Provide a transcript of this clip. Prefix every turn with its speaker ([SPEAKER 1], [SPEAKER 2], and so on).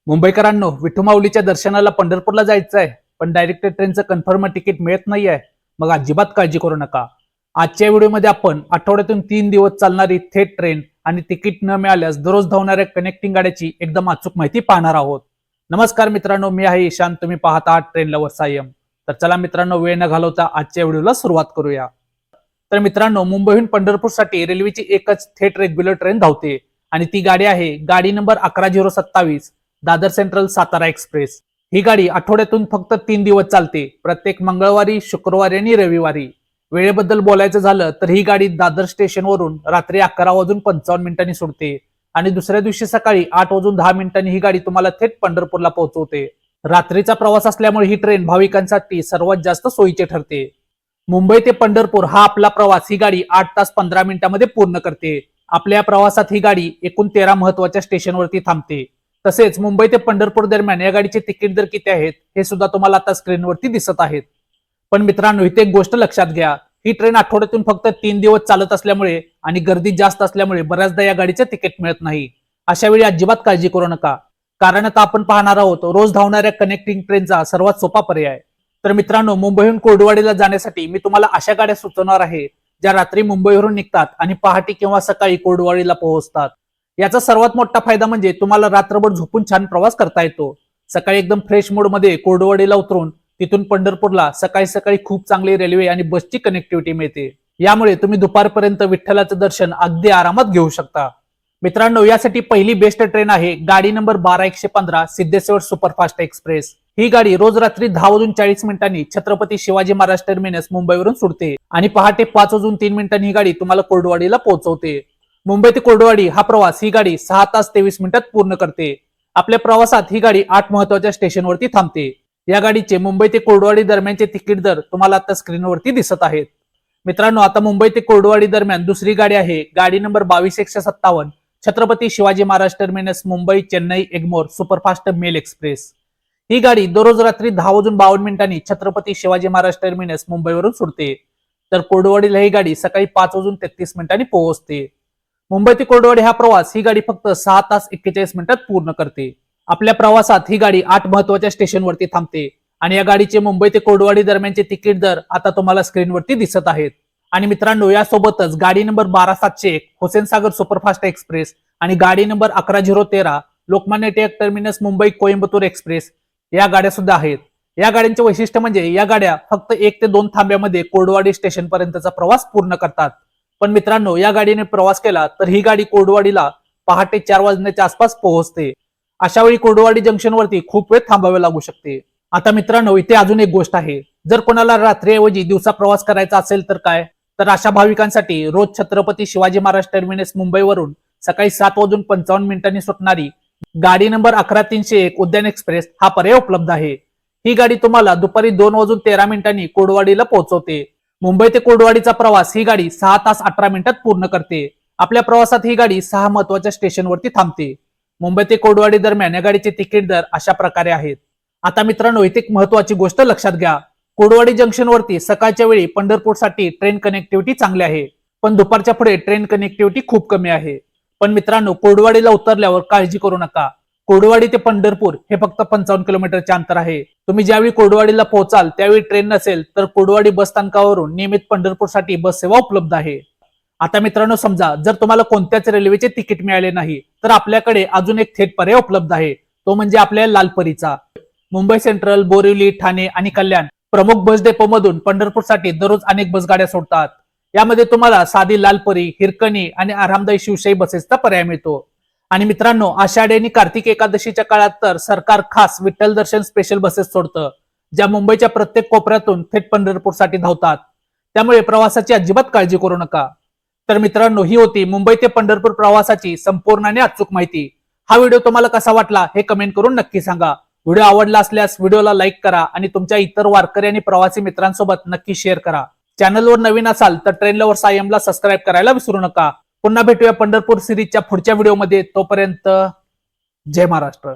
[SPEAKER 1] मुंबईकरांनो, विठू माऊलीच्या दर्शनाला पंढरपूरला जायचं आहे, पण डायरेक्ट ट्रेनचं कन्फर्म तिकीट मिळत नाहीये. मग अजिबात काळजी करू नका. आजच्या व्हिडिओमध्ये आपण आठवड्यातून 3 दिवस चालणारी थेट ट्रेन आणि तिकीट न मिळाल्यास दररोज धावणाऱ्या कनेक्टिंग गाड्याची एकदम अचूक माहिती पाहणार आहोत. नमस्कार मित्रांनो, मी आहे ईशान. तुम्ही पाहत आहात ट्रेन लवर सायम. तर चला मित्रांनो, वेळ न घालवता आजच्या व्हिडिओला सुरुवात करूया. तर मित्रांनो, मुंबईहून पंढरपूरसाठी रेल्वेची एकच थेट रेग्युलर ट्रेन धावते आणि ती गाडी आहे गाडी number 11027, Dadar central Satara express. ही गाडी आठवड्यातून फक्त 3 दिवस चालते, प्रत्येक मंगळवारी, शुक्रवारी आणि रविवारी. वेळेबद्दल बोलायचं झालं तर ही गाडी दादर स्टेशनवरून रात्री 11:55 सुटते आणि दुसऱ्या दिवशी सकाळी 8:10 ही गाडी तुम्हाला थेट पंढरपूरला पोहोचवते. रात्रीचा प्रवास असल्यामुळे ही ट्रेन भाविकांसाठी सर्वात जास्त सोयीची ठरते. मुंबई ते पंढरपूर हा आपला प्रवास ही गाडी 8 तास 15 मिनिटांमध्ये पूर्ण करते. आपल्या या प्रवासात ही गाडी एकूण 13 महत्वाच्या स्टेशनवरती थांबते. तसेच मुंबई ते पंढरपूर दरम्यान या गाडीचे तिकीट दर किती आहेत हे सुद्धा तुम्हाला आता स्क्रीनवरती दिसत आहेत. पण मित्रांनो, इथे एक गोष्ट लक्षात घ्या, ही ट्रेन आठवड्यातून फक्त 3 दिवस चालत असल्यामुळे आणि गर्दी जास्त असल्यामुळे बऱ्याचदा या गाडीचे तिकीट मिळत नाही. अशा वेळी अजिबात काळजी करू नका, कारण आता आपण पाहणार आहोत रोज धावणाऱ्या कनेक्टिंग ट्रेनचा सर्वात सोपा पर्याय. तर मित्रांनो, मुंबईहून कोर्डवाडीला जाण्यासाठी मी तुम्हाला अशा गाड्या सुचवणार आहे ज्या रात्री मुंबईवरून निघतात आणि पहाटे किंवा सकाळी कोर्डवाडीला पोहोचतात. याचा सर्वात मोठा फायदा म्हणजे तुम्हाला रात्रभर झोपून छान प्रवास करता येतो. सकाळी एकदम फ्रेश मूड मध्ये कोर्डवाडीला उतरून तिथून पंढरपूरला सकाळी सकाळी खूप चांगली रेल्वे आणि बसची कनेक्टिव्हिटी मिळते. यामुळे तुम्ही दुपारपर्यंत विठ्ठलाचं दर्शन अगदी आरामात घेऊ शकता. मित्रांनो, यासाठी पहिली बेस्ट ट्रेन आहे गाडी नंबर 12115, सिद्धेश्वर सुपरफास्ट एक्सप्रेस. ही गाडी रोज रात्री 10:40 छत्रपती शिवाजी महाराज टर्मिनस मुंबईवरून सुटते आणि पहाटे 5:03 ही गाडी तुम्हाला कोर्डवाडीला पोहोचवते. मुंबई ते कोर्डवाडी हा प्रवास ही गाडी 6 तास 23 मिनिटात पूर्ण करते. आपल्या प्रवासात ही गाडी 8 महत्वाच्या स्टेशनवरती थांबते. या गाडीचे मुंबई ते कोर्डवाडी दरम्यानचे तिकीट दर तुम्हाला आता स्क्रीनवरती दिसत आहेत. मित्रांनो, आता मुंबई ते कोर्डवाडी दरम्यान दुसरी गाडी आहे गाडी number 22157, Chhatrapati Shivaji Maharaj terminus Mumbai Chennai Egmore superfast mail express. ही गाडी दररोज रात्री 10:52 छत्रपती शिवाजी महाराज टर्मिनस मुंबईवरून सुटते, तर कोर्डवाडीला ही गाडी सकाळी 5:33 पोहोचते. मुंबई ते कोर्डवाडी हा प्रवास ही गाडी फक्त 6 तास 41 मिनिटात पूर्ण करते. आपल्या प्रवासात ही गाडी 8 महत्वाच्या स्टेशनवरती थांबते आणि या गाडीचे मुंबई ते कोर्डवाडी दरम्यानचे तिकीट दर आता तुम्हाला स्क्रीनवरती दिसत आहेत. आणि मित्रांनो, यासोबतच गाडी नंबर 12701 हुसेन सागर सुपरफास्ट एक्सप्रेस आणि गाडी number 11013 Lokmanya Tilak terminus Mumbai Coimbatore express या गाड्या सुद्धा आहेत. या गाड्यांचे वैशिष्ट्य म्हणजे या गाड्या फक्त 1 ते 2 थांब्यामध्ये कोर्डवाडी स्टेशन पर्यंतचा प्रवास पूर्ण करतात. पण मित्रांनो, या गाडीने प्रवास केला तर ही गाडी कोर्डवाडीला पहाटे 4 वाजण्याच्या आसपास पोहोचते. अशा वेळी कोर्डवाडी जंक्शनवरती खूप वेळ थांबावे लागू शकते. आता मित्रांनो, इथे अजून एक गोष्ट आहे. जर कोणाला रात्रीऐवजी दिवसा प्रवास करायचा असेल तर काय, तर अशा भाविकांसाठी रोज छत्रपती शिवाजी महाराज टर्मिनस मुंबईवरून सकाळी 7:55 सुटणारी गाडी नंबर 11301 उद्यान एक्सप्रेस हा पर्याय उपलब्ध आहे. ही गाडी तुम्हाला दुपारी 2:13 कोर्डवाडीला पोहोचवते. मुंबई ते कोर्डवाडीचा प्रवास ही गाडी 6 तास 18 मिनिटात पूर्ण करते. आपल्या प्रवासात ही गाडी 6 महत्वाच्या स्टेशनवरती थांबते. मुंबई ते कोर्डवाडी दरम्यान या गाडीचे तिकीट दर अशा प्रकारे आहेत. आता मित्रांनो, इथे एक महत्वाची गोष्ट लक्षात घ्या. कोर्डवाडी जंक्शनवरती सकाळच्या वेळी पंढरपूरसाठी ट्रेन कनेक्टिव्हिटी चांगली आहे, पण दुपारच्या पुढे ट्रेन कनेक्टिव्हिटी खूप कमी आहे. पण मित्रांनो, कोर्डवाडीला उतरल्यावर काळजी करू नका. कोर्डवाडी ते पंढरपूर हे फक्त 55 किलोमीटरचे अंतर आहे. तुम्ही ज्यावेळी कोर्डवाडीला पोहोचाल त्यावेळी ट्रेन नसेल तर कोर्डवाडी बस स्थानकावरून नियमित पंढरपूरसाठी बस सेवा उपलब्ध आहे. आता मित्रांनो, समजा जर तुम्हाला कोणत्याच रेल्वेचे तिकीट मिळाले नाही तर आपल्याकडे अजून एक थेट पर्याय उपलब्ध आहे, तो म्हणजे आपल्या लालपरीचा. मुंबई सेंट्रल, बोरिवली, ठाणे आणि कल्याण प्रमुख बस डेपो मधून पंढरपूरसाठी दररोज अनेक बस गाड्या सोडतात. यामध्ये तुम्हाला साधी लालपरी, हिरकणी आणि आरामदायी शिवशाही बसेसचा पर्याय मिळतो. आणि मित्रांनो, आषाढी आणि कार्तिक एकादशीच्या काळात तर सरकार खास विठ्ठल दर्शन स्पेशल बसेस सोडतं, ज्या मुंबईच्या प्रत्येक कोपऱ्यातून थेट पंढरपूरसाठी धावतात. त्यामुळे प्रवासाची अजिबात काळजी करू नका. तर मित्रांनो, ही होती मुंबई ते पंढरपूर प्रवासाची संपूर्ण आणि अचूक माहिती. हा व्हिडिओ तुम्हाला कसा वाटला हे कमेंट करून नक्की सांगा. व्हिडिओ आवडला असल्यास व्हिडिओला लाईक करा आणि तुमच्या इतर वारकरी आणि प्रवासी मित्रांसोबत नक्की शेअर करा. चॅनलवर नवीन असाल तर ट्रेन लवर सायमला सबस्क्राईब करायला विसरू नका. पुन्हा भेटूया पंढरपूर सिरीजच्या पुढच्या व्हिडिओमध्ये. तोपर्यंत जय महाराष्ट्र.